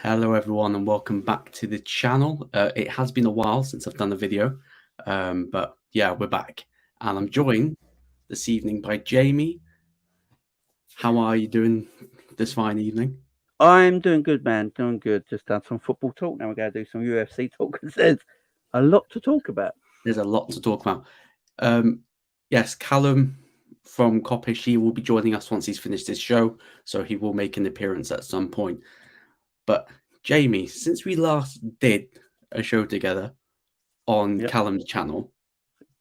Hello everyone and welcome back to the channel. It has been a while since I've done a video, but yeah, we're back and I'm joined this evening by Jamie. How are you doing this fine evening? I'm doing good, man. Doing good. Just done some football talk. Now we're going to do some UFC talk because there's a lot to talk about. There's a lot to talk about. Yes, Callum from Coppish, he will be joining us once he's finished his show, so he will make an appearance at some point. But Jamie, since we last did a show together on Callum's channel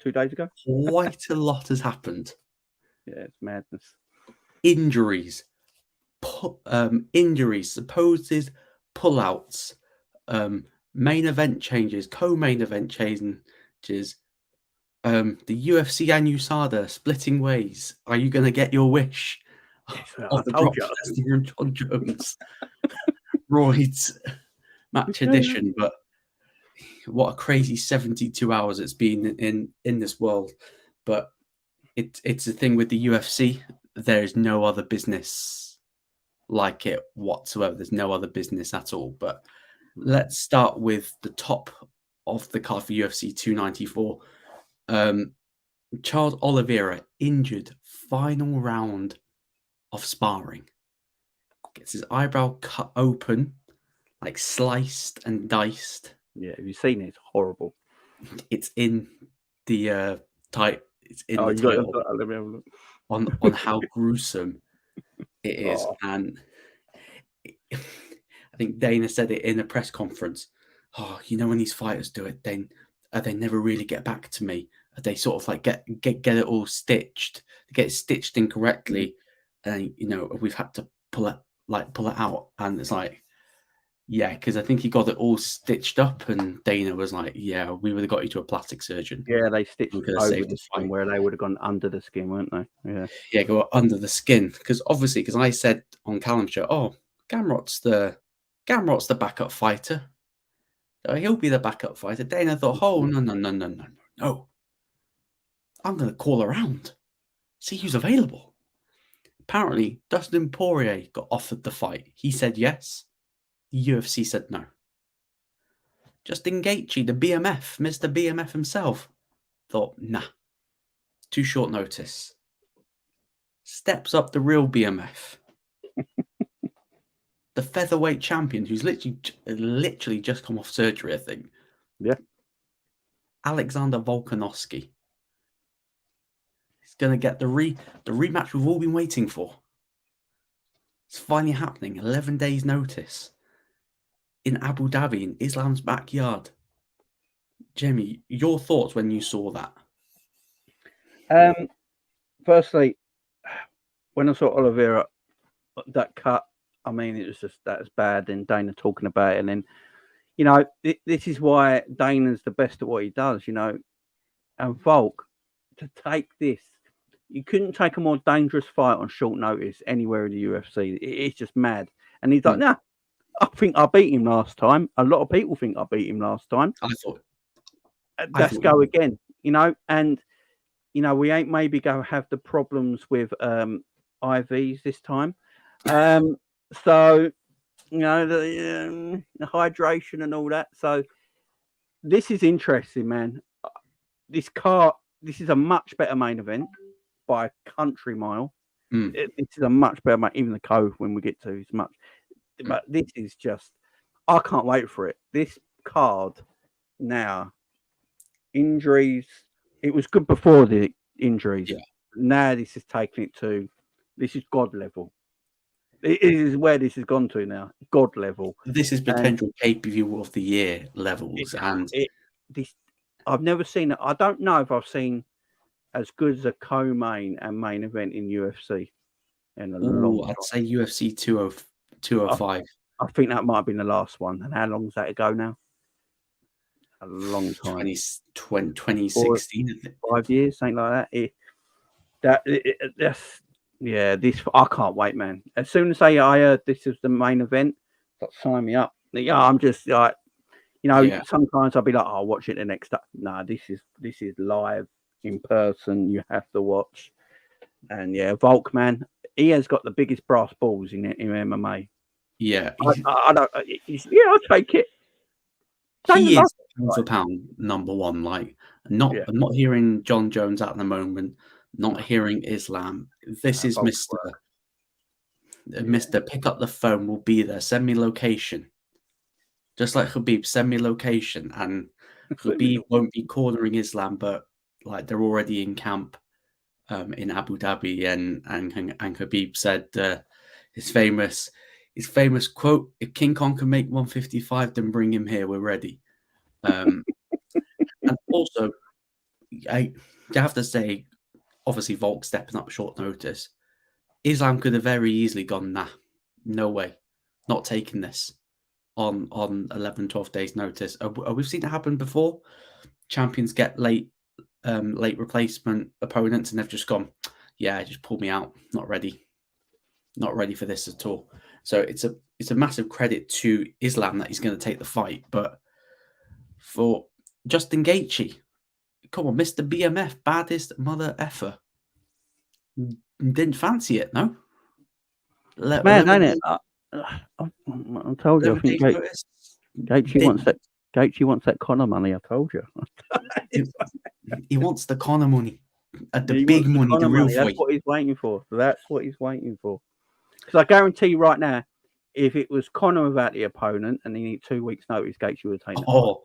2 days ago, quite a lot has happened. Yeah, it's madness. Injuries, supposed pullouts, main event changes, co-main event changes, the UFC and USADA splitting ways. Are you going to get your wish of the Brock Lesnar and John Jones Royds match edition? But what a crazy 72 hours it's been in this world. But it's the thing with the UFC. There is no other business like it whatsoever. There's no other business at all. But let's start with the top of the card for UFC 294. Charles Oliveira injured final round of sparring. Gets his eyebrow cut open, like sliced and diced. Yeah, have you seen it? It's horrible. It's in the title. It's in the title. Let me have a look. On how gruesome it is. And I think Dana said it in a press conference. Oh, you know, when these fighters do it, then they never really get back to me. They sort of like get it all stitched, get it stitched incorrectly, and you know we've had to pull it out. And it's like, yeah, because I think he got it all stitched up, and Dana was like, yeah, we would have got you to a plastic surgeon. Yeah, they stitched over the skin where they would have gone under the skin, weren't they? Yeah, go under the skin. Because obviously, because I said on Callum's show, oh, Gamrot's the backup fighter. So he'll be the backup fighter. Dana thought, oh, no. I'm going to call around, see who's available. Apparently, Dustin Poirier got offered the fight. He said yes. The UFC said no. Justin Gaethje, the BMF, Mr. BMF himself, thought, nah, too short notice. Steps up the real BMF. The featherweight champion, who's literally just come off surgery, I think. Yeah. Alexander Volkanovski. He's going to get the rematch we've all been waiting for. It's finally happening. 11 days notice. In Abu Dhabi, in Islam's backyard. Jamie, your thoughts when you saw that? Firstly, when I saw Oliveira, that cut, I mean, it was just that was bad. And Dana talking about it, and then, you know, this is why Dana's the best at what he does, you know. And Volk, to take this, you couldn't take a more dangerous fight on short notice anywhere in the UFC. It's just mad. And he's like, nah, I think I beat him last time. A lot of people think I beat him last time. Let's go again, you know. And, you know, we ain't maybe go have the problems with IVs this time. So, you know, the hydration and all that. So this is interesting, man. This is a much better main event by a country mile. This is a much better, even the co when we get to is much. But this is just, I can't wait for it. This card now, injuries. It was good before the injuries. Yeah. Now this is taking it to, this is God level. It is where this has gone to now, God level. This is potential pay-per-view of the year levels, I've never seen it. I don't know if I've seen as good as a co-main and main event in UFC in a long time. I'd say UFC 205. I think that might have been the last one. And how long is that ago now? A long time. 2016. 5 years, something like that. This I can't wait, man. As soon as I heard this is the main event, sign me up. Yeah, I'm just like, you know, sometimes I'll be like, I'll watch it the next day. No, this is live in person. You have to watch. And yeah, Volk, man, he has got the biggest brass balls in MMA. Yeah, I don't. Yeah, I'll take it. he Dana is pound loves for it. pound number one. Like, Yeah. I'm not hearing John Jones at the moment. Not hearing Islam. This is Volk's Mister work. Mister. Pick up the phone. We'll be there. Send me location. Just like Khabib, send me location, and Khabib won't be cornering Islam, but like they're already in camp in Abu Dhabi, and Khabib said his famous quote: "If King Kong can make 155, then bring him here. We're ready." And also, I have to say, obviously, Volk stepping up short notice. Islam could have very easily gone, nah, no way, not taking this on 11, 12 days notice. We've seen it happen before. Champions get late replacement opponents, and they've just gone, yeah, just pull me out. Not ready for this at all. So it's a massive credit to Islam that he's going to take the fight. But for Justin Gaethje, come on, Mr. BMF, baddest mother effer, didn't fancy it, no? It's mad, ain't it? I told you. I 11 think days notice. Gaethje wants that Conor money. I told you. He wants the Conor money, the He big wants money, the real money. That's fight. what he's waiting for. That's what he's waiting for. Because I guarantee you right now, if it was Conor without the opponent and he need 2 weeks' notice, Gaethje would have taken that fight.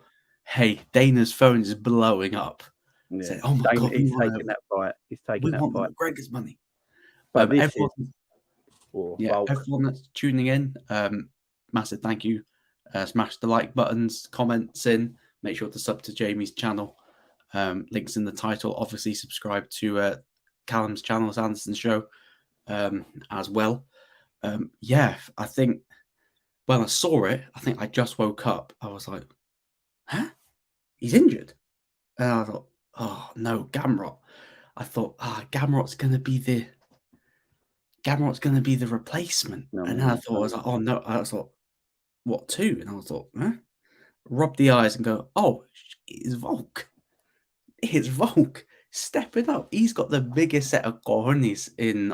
Hey, Dana's phone is blowing up. Yeah. Saying, oh my God, he's taking that fight. He's taking that fight. McGregor's money. But this everyone that's tuning in, massive thank you. Smash the like buttons, comments in. Make sure to sub to Jamie's channel. Links in the title. Obviously, subscribe to Callum's channel, Anderson Show, as well. I think when I saw it, I think I just woke up. I was like, huh? He's injured. And I thought, oh no, Gamrot. I thought, Gamrot's going to be the replacement. No, and then I thought, I was like, oh no. I thought, what, 2? And I thought, huh? Rub the eyes and go, oh, it's Volk. It's Volk stepping up. He's got the biggest set of cojones in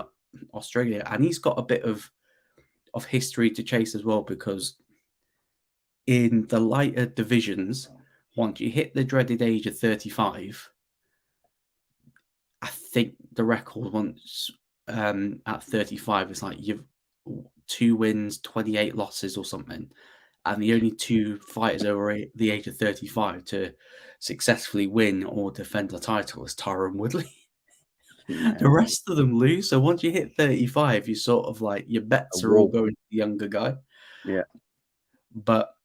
Australia, and he's got a bit of history to chase as well, because in the lighter divisions, once you hit the dreaded age of 35, I think the record once at 35 is like you've 2 wins, 28 losses or something. And the only 2 fighters over the age of 35 to successfully win or defend a title is Tyron Woodley. Yeah. The rest of them lose. So once you hit 35, you sort of like your bets are all going to the younger guy. Yeah. But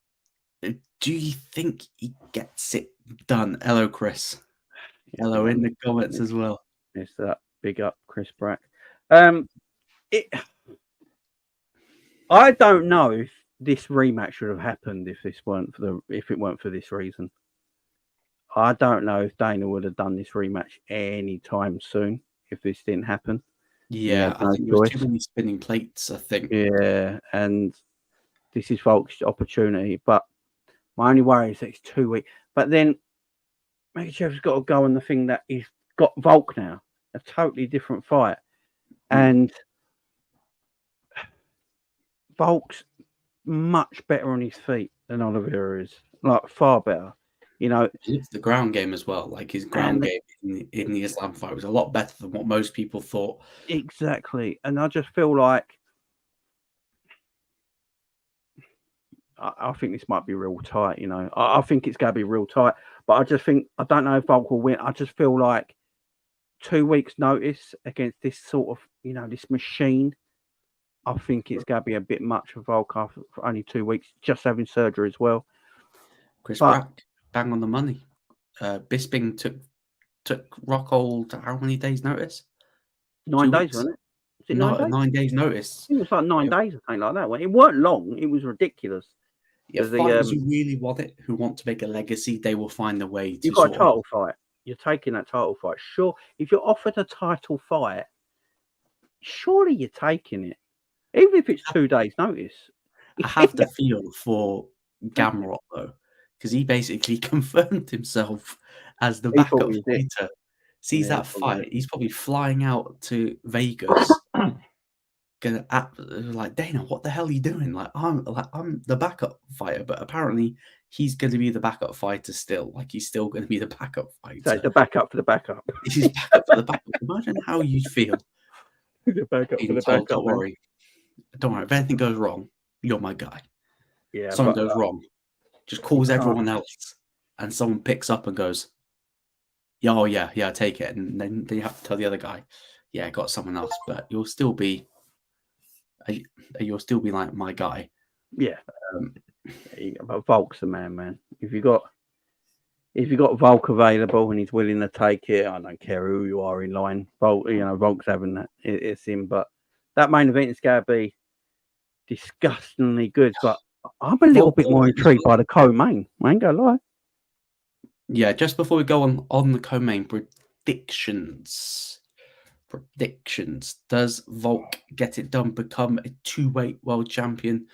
do you think he gets it done? Hello, Chris. Hello in the comments as well. It's that big up, Chris Brack. I don't know if this rematch should have happened if it weren't for this reason. I don't know if Dana would have done this rematch anytime soon if this didn't happen. Yeah, I think there was too many spinning plates, I think. Yeah, and this is Volk's opportunity. But my only worry is that it's 2 weeks. But then Makachev's got to go on the thing that he's got Volk now, a totally different fight. And Volk's much better on his feet than Oliveira is, like far better. You know, it's the ground game as well. Like his ground game in the Islam fight was a lot better than what most people thought. Exactly, and I just feel like I think this might be real tight. You know, I think it's going to be real tight. But I just think I don't know if Volk will win. I just feel like 2 weeks' notice against this sort of this machine. I think it's going to be a bit much for Volk after for only 2 weeks, just having surgery as well. Chris Brack, bang on the money. Bisping took Rockhold to how many days' notice? 9 days, wasn't it? Was it 9 days? 9 days' notice. It was like 9 days or something like that. It weren't long. It was ridiculous. Yeah, fighters who really want it, who want to make a legacy, they will find a way to. You've got a title fight. You're taking that title fight. Sure, if you're offered a title fight, surely you're taking it, even if it's 2 days' notice. I have the feel for Gamrot though, because he basically confirmed himself as the backup fighter. Sees that fight, he's probably flying out to Vegas, gonna like, Dana, what the hell are you doing? Like I'm the backup fighter, but apparently he's gonna be the backup fighter still. Like he's still gonna be the backup So fighter. the backup for the backup. He's backup for the backup. Imagine how you'd feel The backup for being the told, backup. don't worry. If anything goes wrong, you're my guy. Yeah, Something but goes wrong, just you calls can't. everyone else, and someone picks up and goes, "Yeah, oh yeah, take it." And then you have to tell the other guy, "Yeah, I got someone else," but you'll still be like my guy. Yeah, Um, but Volk's the man. If you got Volk available and he's willing to take it, I don't care who you are in line. Volk, Volk's having that. It's him. But that main event is going to be disgustingly good. But I'm a little bit more intrigued by the co-main. I ain't gonna lie. Yeah, just before we go on the co-main predictions. Does Volk get it done, become a 2-weight world champion,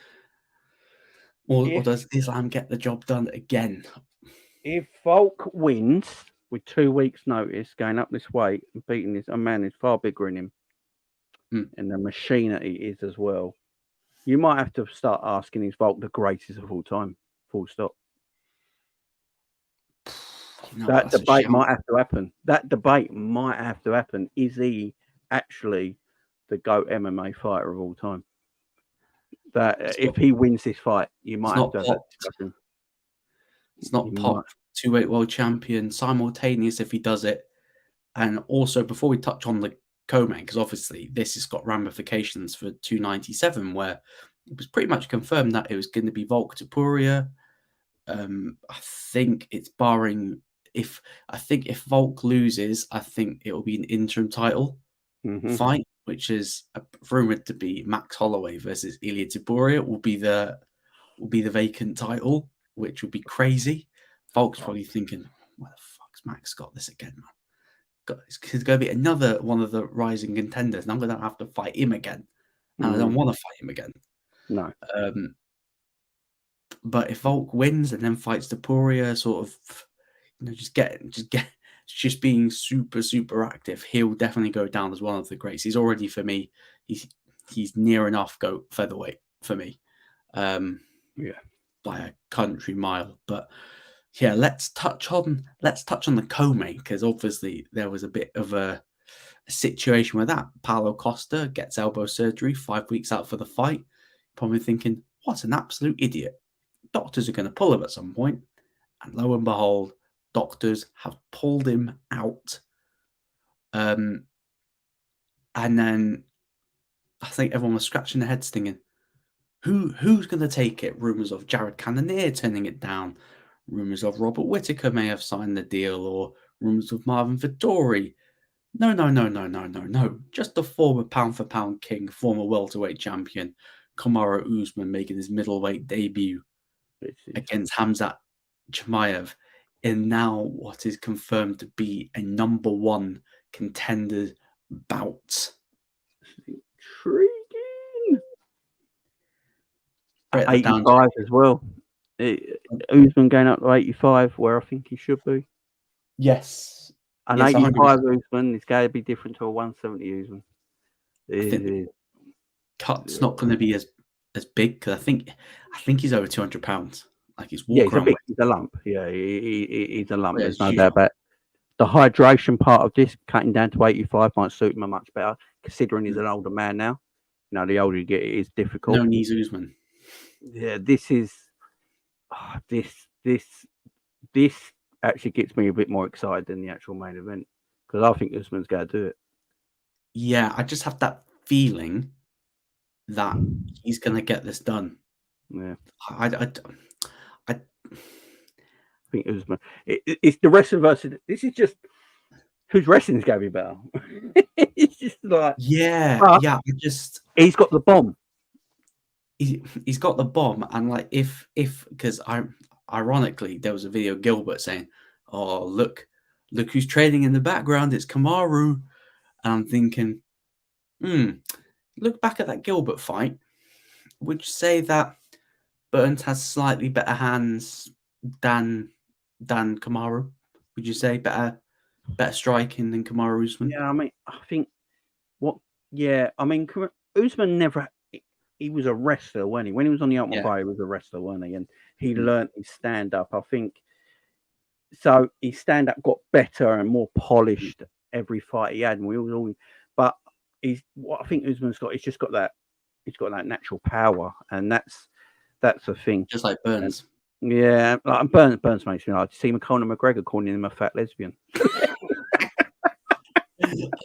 or does Islam get the job done again? If Volk wins with 2 weeks' notice, going up this weight and beating this, a man is far bigger than him, and the machine that he is as well, you might have to start asking, is Volk the greatest of all time? Full stop. That debate might have to happen. Is he actually the GOAT MMA fighter of all time? That if he wins this fight, you might have to have that discussion. It's not Pop 2-weight world champion simultaneous if he does it. And also, before we touch on the co-main, because obviously this has got ramifications for 297, where it was pretty much confirmed that it was going to be Volk Topuria. I think it's barring if Volk loses, I think it will be an interim title fight, which is rumored to be Max Holloway versus Ilia Topuria. Will be the vacant title, which would be crazy. Volk's probably thinking, "Where the fuck's Max got this again, man? It's going to be another one of the rising contenders, and I'm going to have to fight him again, and I don't want to fight him again." No. But if Volk wins and then fights Topuria, sort of, just being super active, he'll definitely go down as one of the greats. He's already, for me, he's near enough GOAT featherweight for me, by a country mile. But yeah, let's touch on the co-main, because obviously there was a bit of a situation with that. Paulo Costa gets elbow surgery 5 weeks out for the fight. Probably thinking, what an absolute idiot. Doctors are going to pull him at some point. And lo and behold, doctors have pulled him out. And then I think everyone was scratching their heads thinking, who's going to take it? Rumours of Jared Cannonier turning it down. Rumours of Robert Whittaker may have signed the deal, or rumours of Marvin Vittori. No. Just the former pound-for-pound king, former welterweight champion, Kamaru Usman, making his middleweight debut against Khamzat Chimaev in now what is confirmed to be a number 1 contender bout. Intriguing. 85 as well. Usman going up to 85, where I think he should be. Yes. An 85 Usman is going to be different to a 170 Usman. I think the cut's not going to be as big, because I think he's over 200 pounds. Like he's he's a lump. Yeah, he's a lump. There's no doubt about it. The hydration part of this, cutting down to 85, might suit him much better, considering he's an older man now. The older you get, it is difficult. No knees Usman. Yeah, this actually gets me a bit more excited than the actual main event, because I think Usman's going to do it. Yeah, I just have that feeling that he's going to get this done. Yeah, I think Usman. It's the wrestling versus. This is just whose wrestling is going to be better. It's just like he's got the bomb. He's got the bomb, and like because ironically there was a video of Gilbert saying, "Oh look who's training in the background, it's Kamaru," and I'm thinking, look back at that Gilbert fight. Would you say that Burns has slightly better hands than Kamaru? Would you say better striking than Kamaru Usman? Yeah, I mean, I think Usman never. He was a wrestler, wasn't he? When he was on the Ultimate Fighter, he was a wrestler, wasn't he? And he learnt his stand up. I think so. His stand up got better and more polished every fight he had, and we all. But what I think Usman's got. He's just got that. He's got that natural power, and that's the thing. Just like Burns. And, yeah, like Burns makes me like. See Conor McGregor calling him a fat lesbian.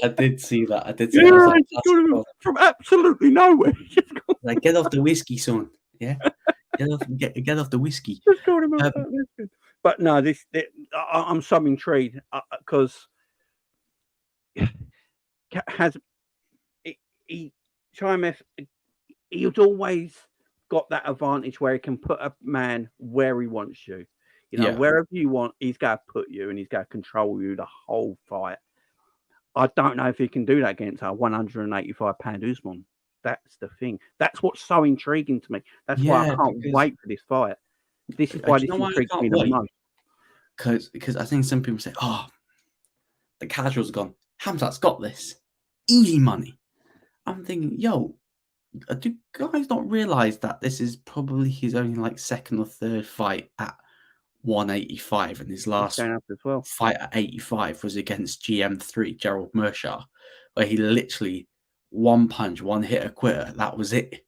I did see that. Like, from absolutely nowhere. Like, get off the whiskey, son. Yeah, get off the whiskey. Just called him a fat lesbian. But no, I'm so intrigued because Chimaev, he's always got that advantage where he can put a man where he wants you. You know, wherever you want, he's got to put you and he's got to control you the whole fight. I don't know if he can do that against a 185-pound Usman. That's the thing. That's what's so intriguing to me. That's why I can't wait for this fight. This is why this intrigues me the most. Because I think some people say, "Oh, the casuals gone. Khamzat's got this easy money." I'm thinking, yo, do guys not realize that this is probably his only like second or third fight at 185, and his last fight at 85 was against GM3 Gerald Mershaw, where he literally one punch, one hit a quitter. That was it.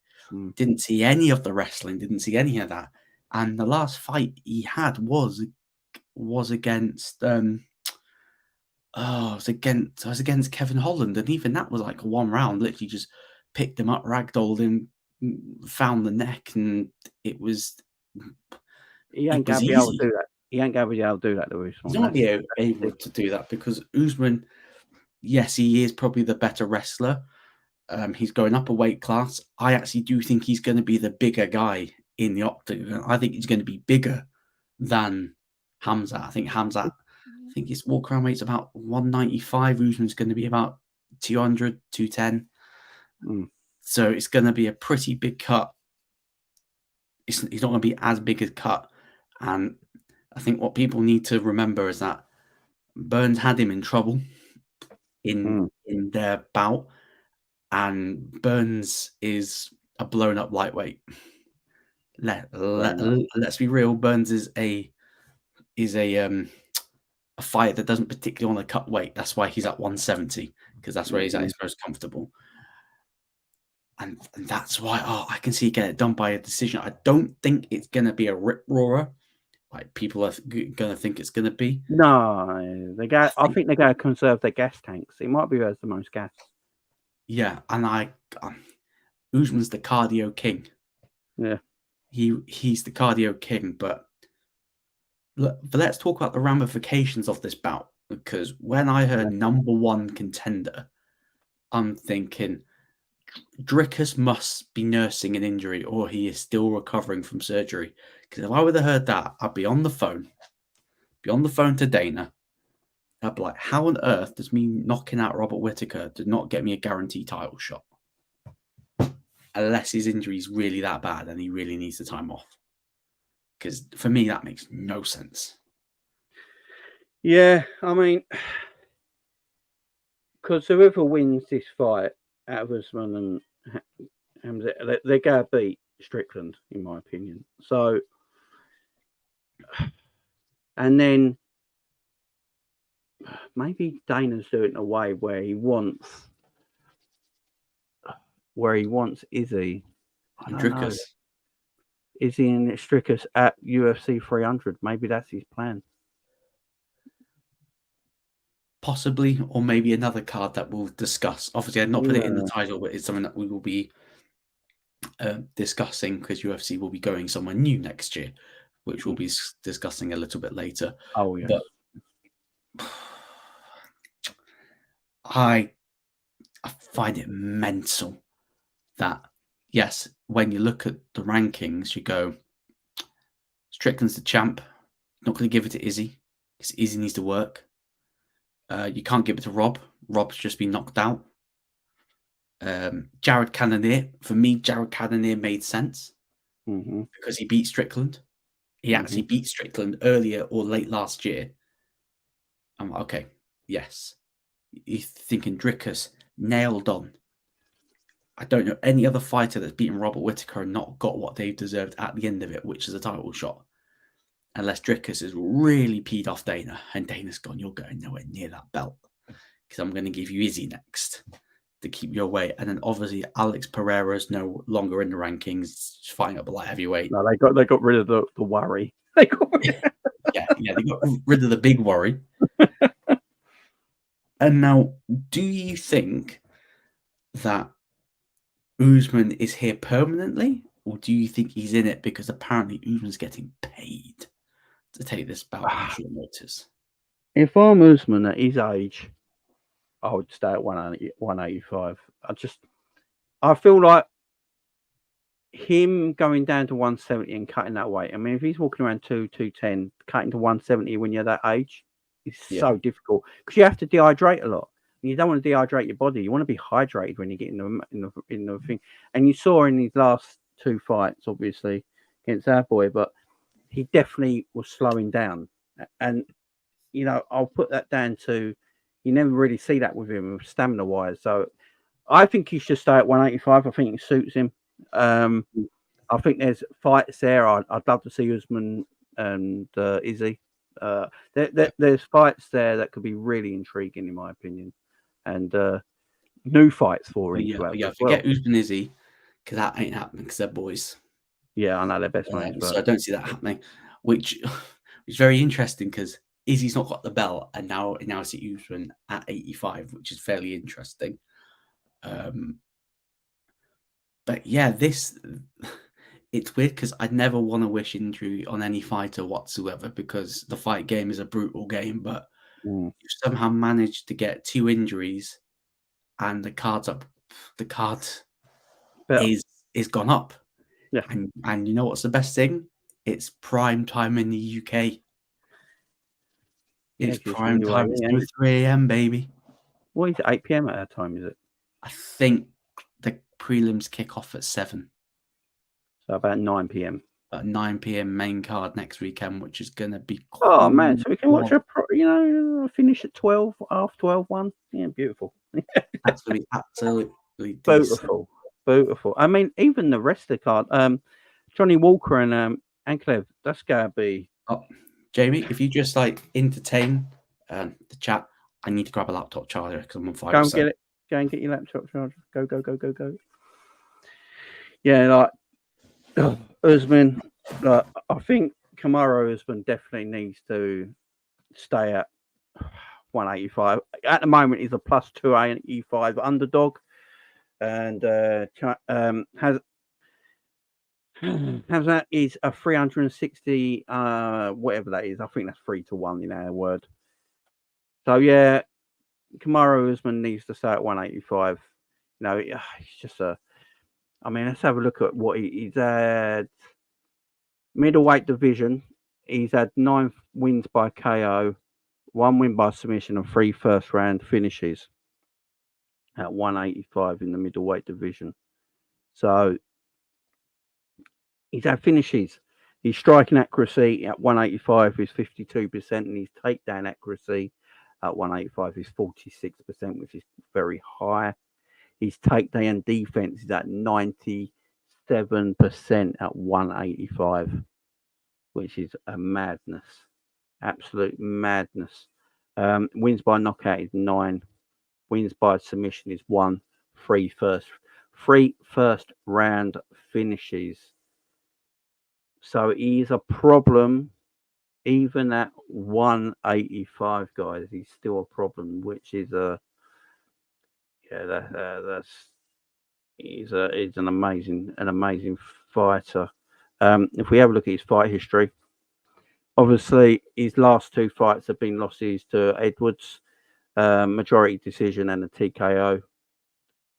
Didn't see any of the wrestling. Didn't see any of that. And the last fight he had was against it was against Kevin Holland, and even that was like a one round. Literally just picked him up, ragdolled him, found the neck, and it was. He ain't going to be able to do that. He ain't going to be able to do that to Usman. He's not able to do that because Usman, yes, he is probably the better wrestler. He's going up a weight class. I actually do think he's going to be the bigger guy in the octagon. I think he's going to be bigger than Khamzat. I think his walk around weight's about 195. Usman's going to be about 200, 210. So it's going to be a pretty big cut. He's not going to be as big a cut. And I think what people need to remember is that Burns had him in trouble in their bout, and Burns is a blown up lightweight. Let's be real. Burns is a fighter that doesn't particularly want to cut weight. That's why he's at 170, because that's where he's at his most comfortable. And that's why I can see get it done by a decision. I don't think it's going to be a rip roarer like people are going to think it's going to be. No, I think they're going to conserve their gas tanks. It might be who has the most gas. Yeah, and Usman's the cardio king. Yeah, he's the cardio king. But let's talk about the ramifications of this bout, because when I heard number one contender, I'm thinking Dricus must be nursing an injury or he is still recovering from surgery. Because if I would have heard that, I'd be on the phone to Dana. I'd be like, how on earth does me knocking out Robert Whittaker do not get me a guaranteed title shot? Unless his injury is really that bad and he really needs the time off. Because for me, that makes no sense. Yeah, I mean, because whoever wins this fight out of Usman and Khamzat, they're going to beat Strickland, in my opinion. So, and then maybe Dana's doing it in a way where he wants Izzy. Dricus. Izzy and Strickers at UFC 300. Maybe that's his plan. Possibly, or maybe another card that we'll discuss. Obviously, I'd not put it in the title, but it's something that we will be discussing because UFC will be going somewhere new next year, which we'll be discussing a little bit later. Oh, yeah. But I find it mental that, yes, when you look at the rankings, you go, Strickland's the champ. Not going to give it to Izzy because Izzy needs to work. You can't give it to Rob. Rob's just been knocked out. Jared Cannonier. For me, Jared Cannonier made sense because he beat Strickland. He actually beat Strickland earlier or late last year. I'm like, okay, yes. You're thinking Dricus nailed on. I don't know any other fighter that's beaten Robert Whittaker and not got what they've deserved at the end of it, which is a title shot. Unless Dricus has really peed off Dana, and Dana's gone, you're going nowhere near that belt, because I'm going to give you Izzy next to keep you away. And then obviously Alex Pereira's no longer in the rankings, fighting up a light heavyweight. No, they got rid of the worry. They got they got rid of the big worry. And now, do you think that Usman is here permanently, or do you think he's in it because apparently Usman's getting paid to take this bout on short notice? If I'm Usman at his age, I would stay at 185. I feel like him going down to 170 and cutting that weight. I mean, if he's walking around 210, cutting to 170 when you're that age is so difficult, because you have to dehydrate a lot. And you don't want to dehydrate your body. You want to be hydrated when you get in the thing. And you saw in his last two fights, obviously against our boy, but he definitely was slowing down. And you know, I'll put that down to, you never really see that with him stamina wise. So I think he should stay at 185. I think it suits him. I think there's fights there. I'd love to see Usman and Izzy. There's fights there that could be really intriguing, in my opinion, and new fights for him. Forget Usman Izzy, because that ain't happening, because they're boys. Yeah, I know they're best mates, so I don't see that happening, which is very interesting, because Izzy's not got the belt, and now I see Usman at 85, which is fairly interesting. But yeah, it's weird, because I'd never want to wish injury on any fighter whatsoever, because the fight game is a brutal game. But you somehow managed to get 2 injuries, and the card is gone up. Yeah, and you know what's the best thing? It's prime time in the UK. It's prime time. It's 3 a.m. baby. What is it? 8 p.m. at our time, is it? I think the prelims kick off at 7. So about 9 p.m. 9 p.m. main card next weekend, which is going to be cool. Man, so we can watch finish at 12, half 12, 1. Yeah, beautiful. absolutely beautiful. I mean, even the rest of the card, Johnny Walker and Anklev, that's going to be... Oh, Jamie, if you just entertain the chat, I need to grab a laptop charger because I'm on 5%. Go and get it. Go and get your laptop charger. Go. Yeah, Usman, I think Kamaru Usman definitely needs to stay at 185. At the moment, he's a plus 285 underdog, and Khamzat is a 360, whatever that is. I think that's 3-1 in our word. So yeah, Kamaru Usman needs to stay at 185. You know, he's just a... I mean, let's have a look at what he's had. Middleweight division, he's had 9 wins by KO, 1 win by submission, and 3 first-round finishes at 185 in the middleweight division. So he's had finishes. His striking accuracy at 185 is 52%, and his takedown accuracy at 185 is 46%, which is very high. His takedown defense is at 97% at 185, which is a madness, absolute madness. Wins by knockout is 9. Wins by submission is 1. 3 first round finishes. So he's a problem, even at 185, guys. He's still a problem, which is he's an amazing fighter. If we have a look at his fight history, obviously his last 2 fights have been losses to Edwards, majority decision and a TKO.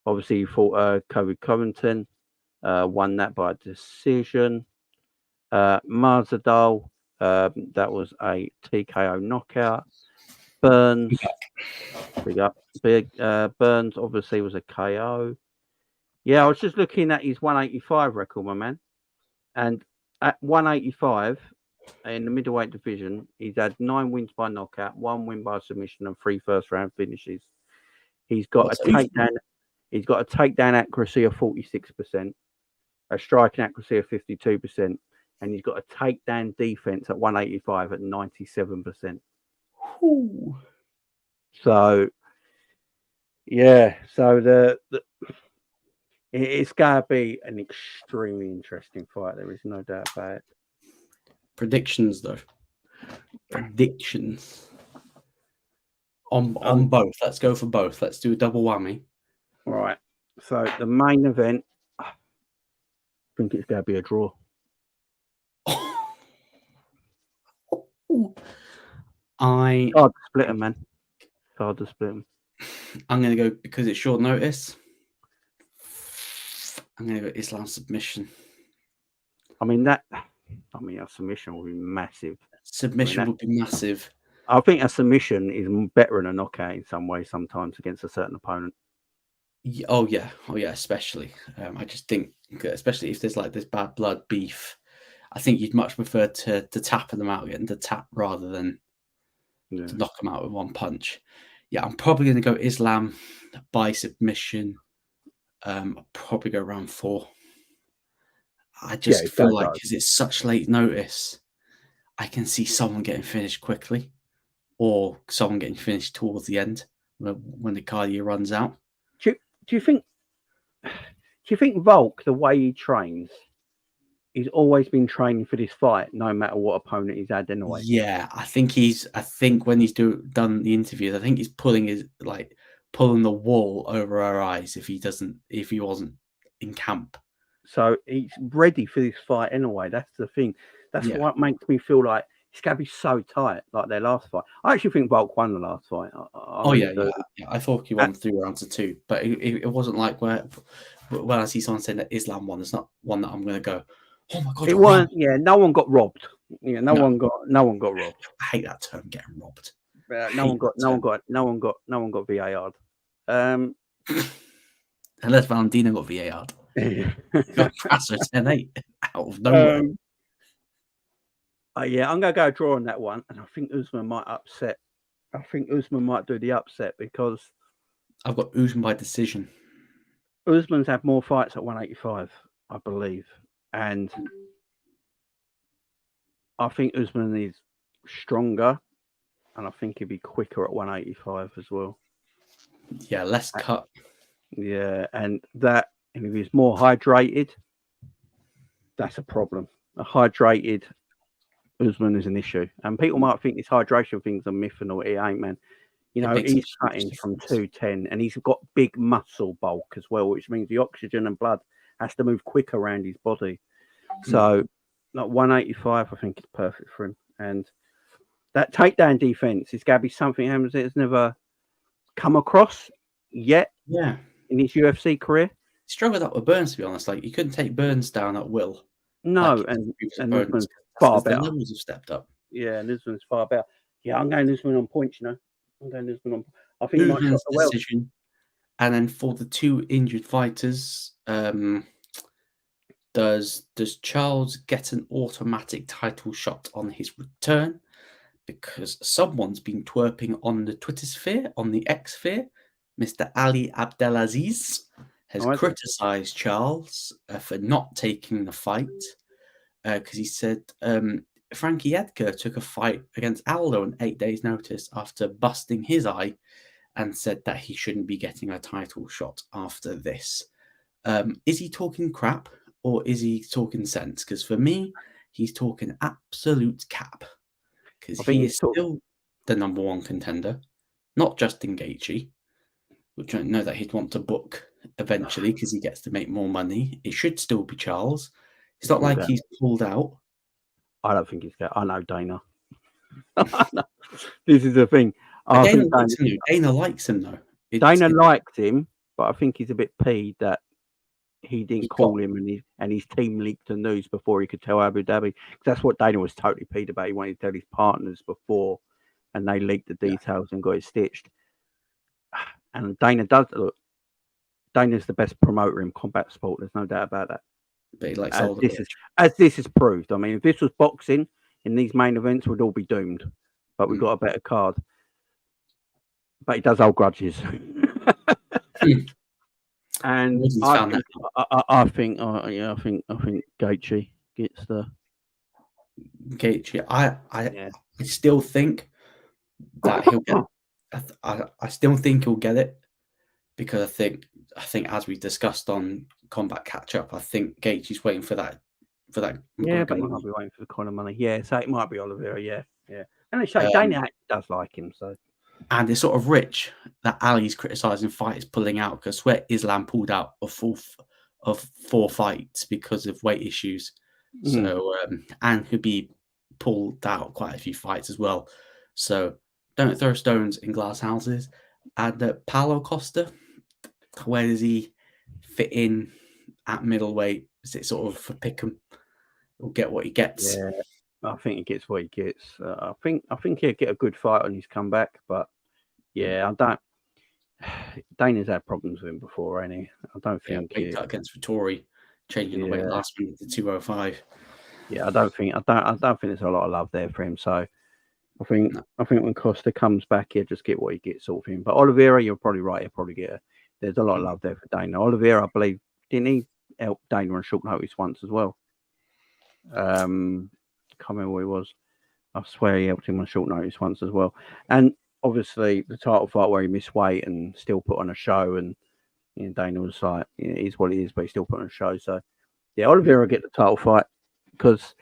Obviously he fought Kobe Covington, won that by decision. Masvidal, that was a TKO knockout. Burns, Burns obviously was a KO. Yeah, I was just looking at his 185 record, my man. And at 185 in the middleweight division, he's had 9 wins by knockout, 1 win by submission, and 3 first round finishes. He's got a takedown. He's got a takedown accuracy of 46%, a striking accuracy of 52%, and he's got a takedown defense at 185 at 97%. Ooh. So, yeah, so it's going to be an extremely interesting fight. There is no doubt about it. Predictions, though. Predictions. On both. Let's go for both. Let's do a double whammy. All right. So the main event, I think it's going to be a draw. Hard to split them, man. Hard to split them. I'm going to go, because it's short notice, I'm going to go Islam submission. I mean, a submission will be massive. Submission would be massive. I think a submission is better than a knockout in some way sometimes against a certain opponent. Oh yeah, especially. I just think, especially if there's like this bad blood beef, I think you'd much prefer to tap them out and to tap rather than to knock them out with one punch. Yeah, I'm probably going to go Islam by submission. I'll probably go round 4. I just feel like, because it's such late notice, I can see someone getting finished quickly or someone getting finished towards the end when the cardio runs out. Do you think Volk, the way he trains, he's always been training for this fight, no matter what opponent he's had anyway? Yeah, I think when he's done the interviews, I think he's pulling the wool over our eyes if he wasn't in camp. So he's ready for this fight anyway. That's the thing. That's what makes me feel like it's going to be so tight, like their last fight. I actually think Volk won the last fight. I thought he won 3 rounds to 2, but it wasn't like when I see someone saying that Islam won, it's not one that I'm going to go, oh my god! It wasn't. Yeah, no one got robbed. Yeah, no one got robbed. I hate that term, getting robbed. No one got VAR'd. Unless Valentino got VAR'd. Got Crasso 10-8 out of nowhere. Yeah, I'm going to go draw on that one, and I think Usman might upset. I think Usman might do the upset because I've got Usman by decision. Usman's had more fights at 185, I believe, and I think Usman is stronger, and I think he'd be quicker at 185 as well. Yeah, less cut. Yeah, and if he's more hydrated, that's a problem. A hydrated Usman is an issue, and people might think this hydration thing's a myth and all. It ain't, man. You know, he's cutting from 210, and he's got big muscle bulk as well, which means the oxygen and blood has to move quick around his body. So, like 185, I think is perfect for him. And that takedown defense is going to be something Khamzat has never come across yet. Yeah, in his UFC career, he struggled up with Burns, to be honest. Like, you couldn't take Burns down at will. No, like, and Usman's far better. The levels have stepped up. Yeah, and Usman's far better. Yeah, I'm going Usman on points. You know, I'm going Usman on. I think he might shot the well. Decision. And then for the 2 injured fighters, does Charles get an automatic title shot on his return? Because someone's been twerping on the Twitter sphere, on the X sphere. Mr. Ali Abdelaziz has criticised Charles for not taking the fight because he said Frankie Edgar took a fight against Aldo on 8 days' notice after busting his eye and said that he shouldn't be getting a title shot after this. Is he talking crap or is he talking sense? Because for me, he's talking absolute cap because he is still the number 1 contender, not Justin Gaethje, which I know that he'd want to book eventually because he gets to make more money. It should still be Charles. It's not like he's pulled out. I don't think he's got. I know Dana. This is the thing. Dana likes him though. Dana liked him, but I think he's a bit peeved that he didn't call him and his team leaked the news before he could tell Abu Dhabi. That's what Dana was totally peeved about. He wanted to tell his partners before, and they leaked the details and got it stitched. And Dana does look. Dana's the best promoter in combat sport. There's no doubt about that. But he likes as this is proved. I mean, if this was boxing, in these main events, we'd all be doomed. But we've got a better card. But he does hold grudges. And He's I found think, that I think, I think Gaethje gets the. Gaethje. I Yeah. still think that he'll get. I still think he'll get it because I think as we discussed on Combat Catch Up, I think Gaethje's waiting for that Yeah, McGregor but he might money. be waiting for the kind of money. Yeah, so it might be Oliveira. Yeah, yeah. And they say Dana actually does like him, so. And it's sort of rich that Ali's criticising fighters pulling out because I swear Islam pulled out of 4 fights because of weight issues. So and Khabib pulled out quite a few fights as well. So don't throw stones in glass houses. And Paulo Costa, where does he fit in at middleweight? Is it sort of a pick 'em? He'll get what he gets. Yeah, I think he gets what he gets. I think he'll get a good fight on his comeback, but yeah, I don't. Dana's had problems with him before, ain't he? I don't think. Weight cut against Vittori, changing the weight last minute to 205. Yeah, I don't think there's a lot of love there for him. So I think when Costa comes back, he'll just get what he gets sort of him. But Oliveira, you're probably right. He'll probably get. There's a lot of love there for Dana. Oliveira, I believe, didn't he help Dana on short notice once as well? Can't remember what he was. I swear he helped him on short notice once as well. And obviously the title fight where he missed weight and still put on a show, and Dana was like, it is what it is, but he still put on a show. So yeah, Oliveira will get the title fight because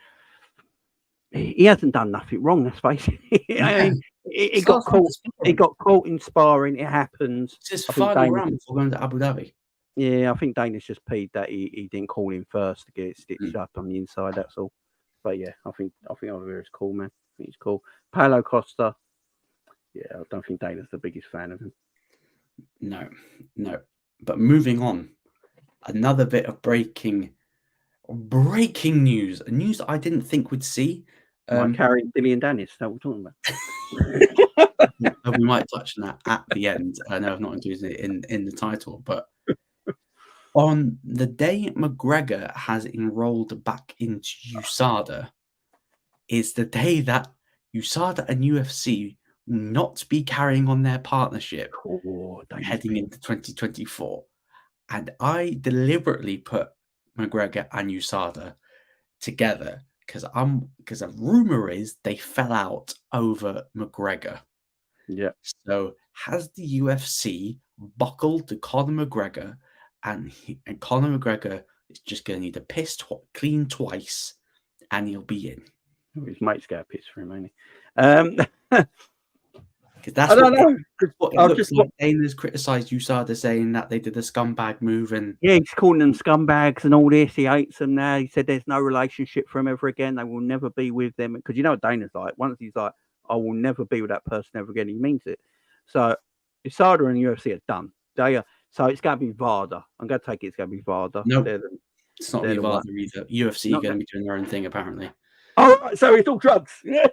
he hasn't done nothing wrong. Let's face it. I mean, he got caught. He got caught in sparring. It happens. It's his final round before going to Abu Dhabi. Yeah, I think Dana's just peed that he didn't call him first to get it stitched up on the inside. That's all. But yeah, I think Oliveira's cool, man. I think he's cool. Paulo Costa. Yeah, I don't think Dana's the biggest fan of him. No. But moving on, another bit of breaking news. A news that I didn't think we'd see. Carrying Dilly and Dennis. That's what we're talking about. We might touch on that at the end. I know I've not included it in the title, but on the day McGregor has enrolled back into USADA is the day that USADA and UFC will not be carrying on their partnership heading into 2024. And I deliberately put McGregor and USADA together because a rumor is they fell out over McGregor. Yeah. So has the UFC buckled to Conor McGregor, and Conor McGregor is just going to need to piss clean twice, and he'll be in. His mate's got a piss for him, ain't he? Because that's I don't know. What it looks like. Dana's criticised USADA saying that they did a scumbag move, and he's calling them scumbags and all this. He hates them now. He said there's no relationship for him ever again. They will never be with them because you know what Dana's like. Once he's like, I will never be with that person ever again. He means it. So USADA and UFC are done. They are. So it's going to be VADA. I'm going to take it's going to be VADA. No, it's not going to be VADA either. UFC are going to be doing their own thing apparently. Oh, so it's all drugs. Yeah.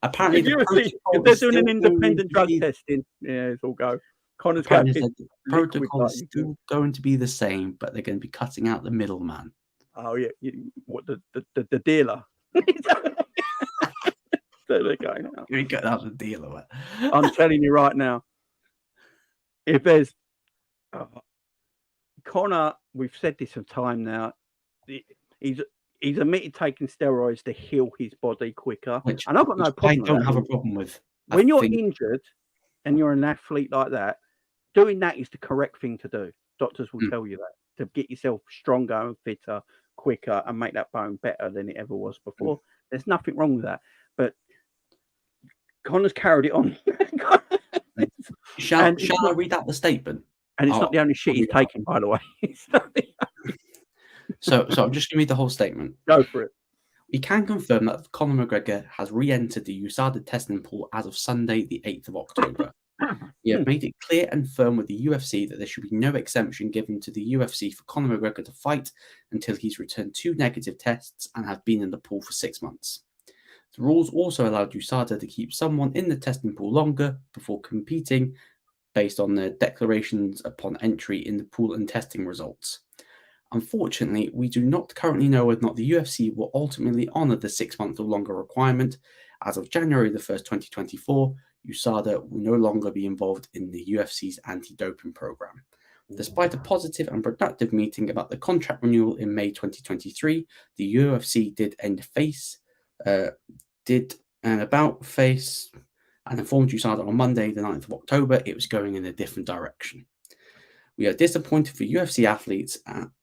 Apparently, if they're doing an independent drug testing, yeah, it's all go. Conor's going the protocol is still going to be the same, but they're going to be cutting out the middleman. Oh yeah, what the dealer? So they're going out. You cut out the dealer. I'm telling you right now, if there's Conor, we've said this for time now. He's admitted taking steroids to heal his body quicker. And I've got no problem with that. I don't have a problem with. When you're injured and you're an athlete like that, doing that is the correct thing to do. Doctors will tell you that, to get yourself stronger and fitter, quicker, and make that bone better than it ever was before. There's nothing wrong with that. But Conor's carried it on. Shall I read out the statement? And it's not the only shit he's taking, by the way. So I'm just going to read the whole statement. Go for it. We can confirm that Conor McGregor has re-entered the USADA testing pool as of Sunday, the 8th of October. We have made it clear and firm with the UFC that there should be no exemption given to the UFC for Conor McGregor to fight until he's returned 2 negative tests and have been in the pool for 6 months. The rules also allowed USADA to keep someone in the testing pool longer before competing based on their declarations upon entry in the pool and testing results. Unfortunately, we do not currently know whether or not the UFC will ultimately honour the 6 month or longer requirement. As of January the 1st, 2024, USADA will no longer be involved in the UFC's anti-doping program. Despite a positive and productive meeting about the contract renewal in May 2023, the UFC did an about face and informed USADA on Monday, the 9th of October, it was going in a different direction. We are disappointed for UFC athletes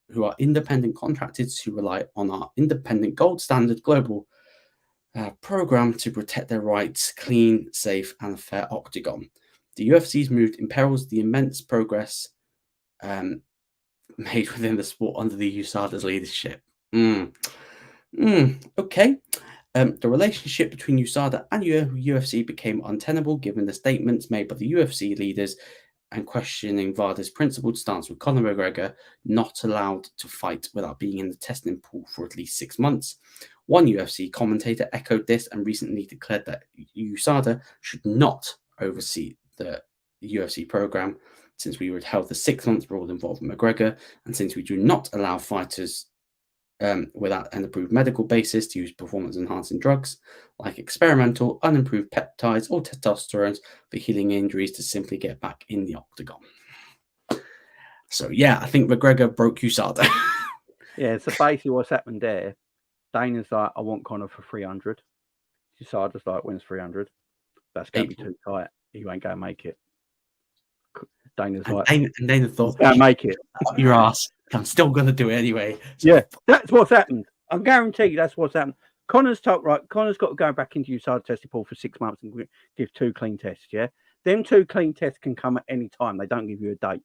who are independent contractors who rely on our independent gold standard global program to protect their rights, clean, safe, and fair octagon. The UFC's move imperils the immense progress made within the sport under the USADA's leadership. Okay. The relationship between USADA and UFC became untenable given the statements made by the UFC leaders and questioning VADA's principled stance with Conor McGregor not allowed to fight without being in the testing pool for at least 6 months. One UFC commentator echoed this and recently declared that USADA should not oversee the UFC program since we would held the 6 months rule involving McGregor, and since we do not allow fighters without an approved medical basis to use performance-enhancing drugs like experimental, unimproved peptides or testosterone for healing injuries to simply get back in the octagon. So, yeah, I think McGregor broke USADA. Yeah, so basically what's happened there, Dana's like, I want Conor for 300. USADA's like, when's 300? That's going to be too tight. He won't go and make it. Dana's like, Dana thought, go and make it. Your ass. I'm still going to do it anyway. So, yeah, that's what's happened. I guarantee you that's what's happened. Connor's got to go back into USADA testing pool for 6 months and give 2 clean tests, yeah? Them 2 clean tests can come at any time. They don't give you a date.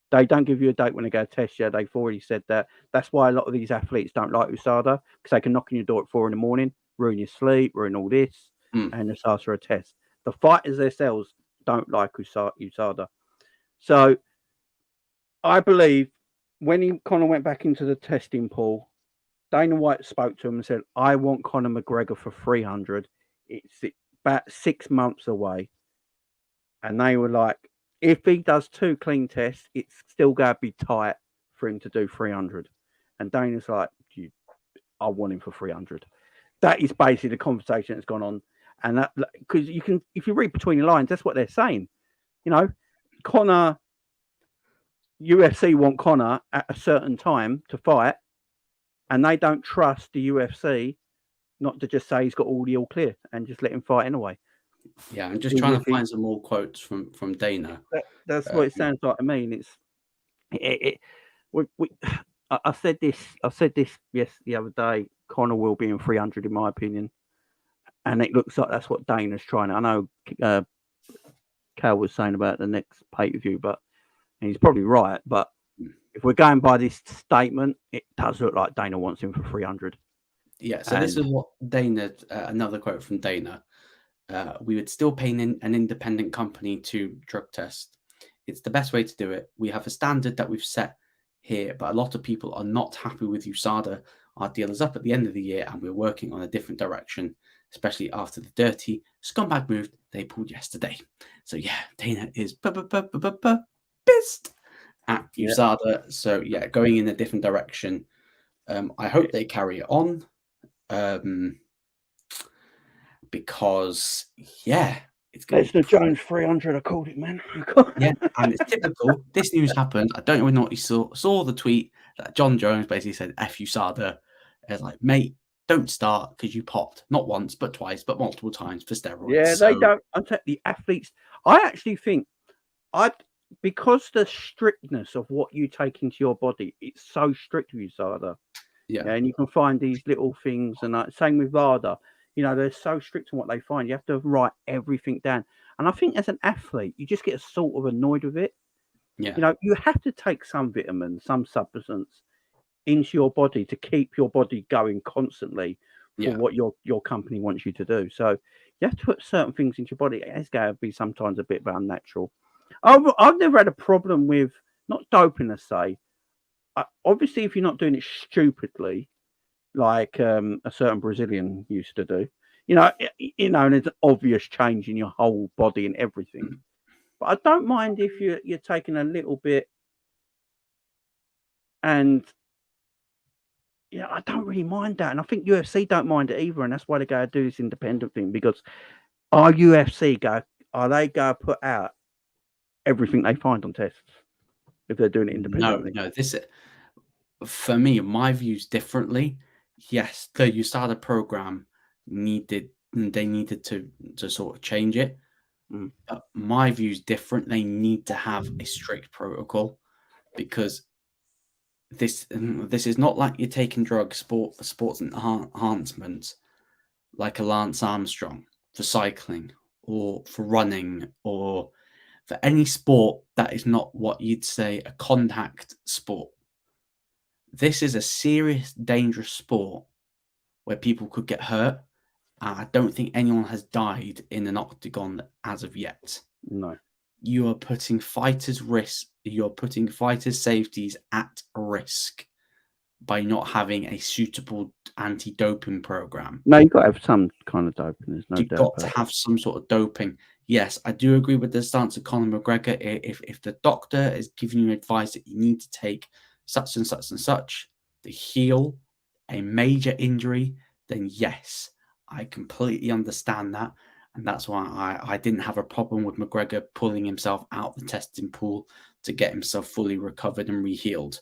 They don't give you a date when they go test you. They've already said that. That's why a lot of these athletes don't like USADA, because they can knock on your door at 4 a.m, ruin your sleep, ruin all this, and just ask for a test. The fighters themselves don't like USADA. So I believe when Conor went back into the testing pool, Dana White spoke to him and said, I want Conor McGregor for 300. It's about 6 months away. And they were like, if he does 2 clean tests, it's still going to be tight for him to do 300. And Dana's like, I want him for 300. That is basically the conversation that's gone on. And that, because you can, if you read between the lines, that's what they're saying. You know, Conor, UFC want Conor at a certain time to fight, and they don't trust the UFC not to just say he's got all the all clear and just let him fight anyway. Yeah, I'm just trying to find some more quotes from Dana. That's what it sounds like. I mean, I said this the other day. Conor will be in 300 in my opinion, and it looks like that's what Dana's trying. I know Cal was saying about the next pay-per-view, but he's probably right. But if we're going by this statement, it does look like Dana wants him for 300. Yeah, so this is what Dana, another quote from Dana. We would still pay an independent company to drug test. It's the best way to do it. We have a standard that we've set here, but a lot of people are not happy with USADA. Our deal is up at the end of the year and we're working on a different direction, especially after the dirty scumbag move they pulled yesterday. So yeah, Dana is pissed at USADA. So yeah, going in a different direction. I hope they carry it on. Because it's the Jones 300. I called it, man. Yeah, and it's typical. This news happened. I don't know what you saw the tweet that John Jones basically said, F USADA. It's like, mate, don't start because you popped not once but twice but multiple times for steroids. Yeah, they don't. I'm telling the athletes. I actually think because the strictness of what you take into your body, it's so strict with USADA. Yeah, and you can find these little things, and same with VADA. You know, they're so strict on what they find. You have to write everything down. And I think as an athlete, you just get sort of annoyed with it. Yeah. You know, you have to take some vitamin, some substance into your body to keep your body going constantly for what your company wants you to do. So you have to put certain things into your body. It's going to be sometimes a bit unnatural. I've never had a problem with not doping, let's say. Obviously, if you're not doing it stupidly, like a certain Brazilian used to do, and there's an obvious change in your whole body and everything. But I don't mind if you're taking a little bit, and I don't really mind that. And I think UFC don't mind it either, and that's why they go do this independent thing, because our UFC go, are they going to put out everything they find on tests if they're doing it independently? No. This, for me, my views differently. Yes, the USADA program needed to sort of change it. But my view's different. They need to have a strict protocol, because this is not like you're taking drugs, sports enhancements, like a Lance Armstrong for cycling or for running or for any sport that is not what you'd say a contact sport. This is a serious, dangerous sport where people could get hurt. I don't think anyone has died in an octagon as of yet. No. You are putting fighters' safeties at risk by not having a suitable anti-doping program. No, you've got to have some kind of doping. There's no You've doubt got about to it. have some sort of doping. Yes, I do agree with the stance of Conor McGregor. If the doctor is giving you advice that you need to take such and such and such to heal a major injury, then yes, I completely understand that. And that's why I didn't have a problem with McGregor pulling himself out the testing pool to get himself fully recovered and re-healed.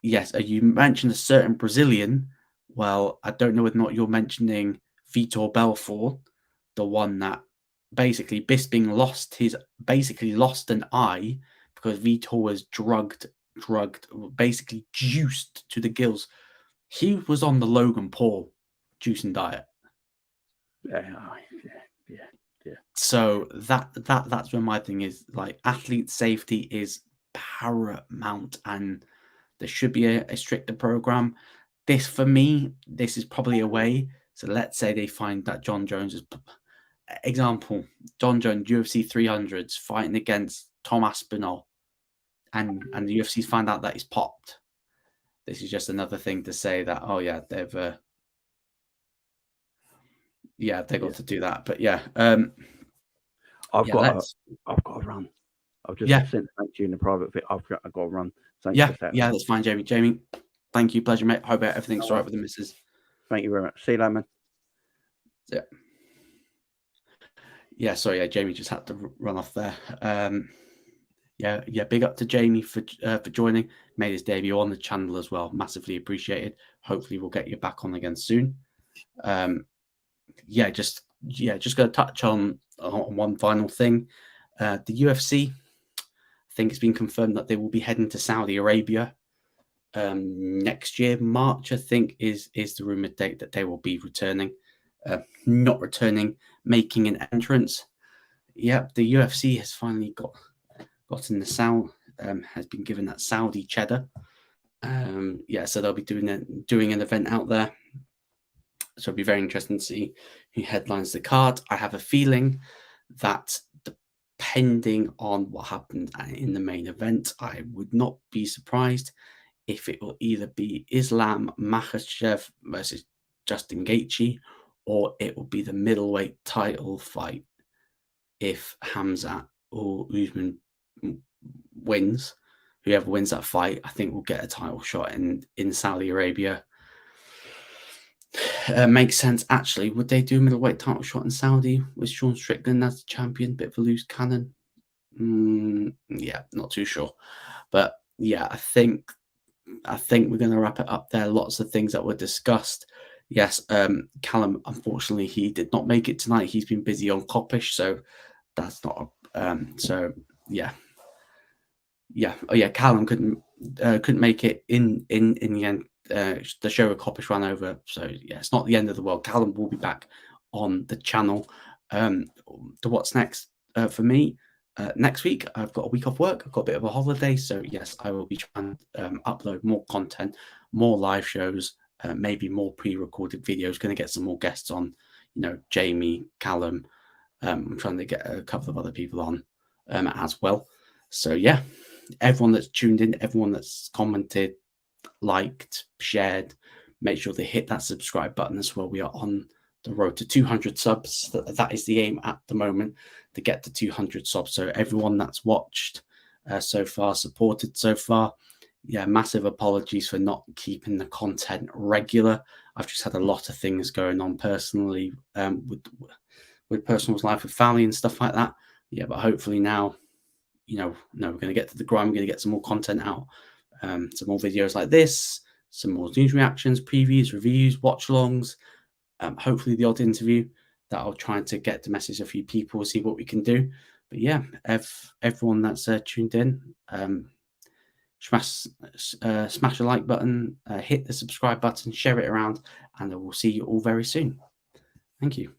Yes, you mentioned a certain Brazilian. Well, I don't know whether or not you're mentioning Vitor Belfort, the one that basically Bisping lost an eye because Vitor was drugged, basically juiced to the gills. He was on the Logan Paul juicing diet. Yeah. So that's where my thing is. Like, athlete safety is paramount, and there should be a stricter program. This, for me, this is probably a way. So let's say they find that John Jones is, example, John Jones, UFC 300s fighting against Tom Aspinall, and the UFC's find out that he's popped. This is just another thing to say that, oh yeah, they've got to do that. But yeah, I've got to run. I've just sent thank you in the private bit. I've got to run. Thanks for that. Yeah, that's fine, Jamie. Jamie, thank you, pleasure, mate. Hope everything's all right with the missus. Thank you very much. See you later, man. Yeah, sorry, Jamie just had to run off there. Big up to Jamie for joining. Made his debut on the channel as well. Massively appreciated. Hopefully we'll get you back on again soon. Just going to touch on one final thing. The UFC, I think it's been confirmed that they will be heading to Saudi Arabia next year. March, I think, is the rumored date that they will be returning. Not returning, making an entrance. Yep, the UFC has finally gotten the Saudi, has been given that Saudi cheddar. So they'll be doing an event out there. So it'll be very interesting to see who headlines the card. I have a feeling that depending on what happened in the main event, I would not be surprised if it will either be Islam Makhachev versus Justin Gaethje, or it will be the middleweight title fight if Khamzat or Usman wins. Whoever wins that fight, I think, will get a title shot in Saudi Arabia. Makes sense, actually. Would they do a middleweight title shot in Saudi with Sean Strickland as the champion? Bit of a loose cannon. Not too sure. But yeah, I think we're going to wrap it up there. Lots of things that were discussed. Yes, Callum, unfortunately, he did not make it tonight. He's been busy on Coppish, so that's not Callum couldn't make it in the end. The show with Coppish ran over, so yeah, it's not the end of the world. Callum will be back on the channel. What's next for me? Next week, I've got a week off work. I've got a bit of a holiday, so yes, I will be trying to upload more content, more live shows, maybe more pre-recorded videos. Going to get some more guests on, Jamie, Callum. I'm trying to get a couple of other people on as well. So yeah, everyone that's tuned in, everyone that's commented, liked, shared, make sure they hit that subscribe button as well. We are on the road to 200 subs. That is the aim at the moment, to get to 200 subs. So everyone that's watched so far, supported so far, massive apologies for not keeping the content regular. I've just had a lot of things going on personally with with personal life, with family and stuff like that. Yeah, but hopefully now, we're going to get to the grind. We're going to get some more content out, some more videos like this, some more news reactions, previews, reviews, watch-alongs, hopefully the odd interview that I'll try to get to message a few people, see what we can do. But yeah, everyone that's tuned in, smash a like button, hit the subscribe button, share it around, and I will see you all very soon. Thank you.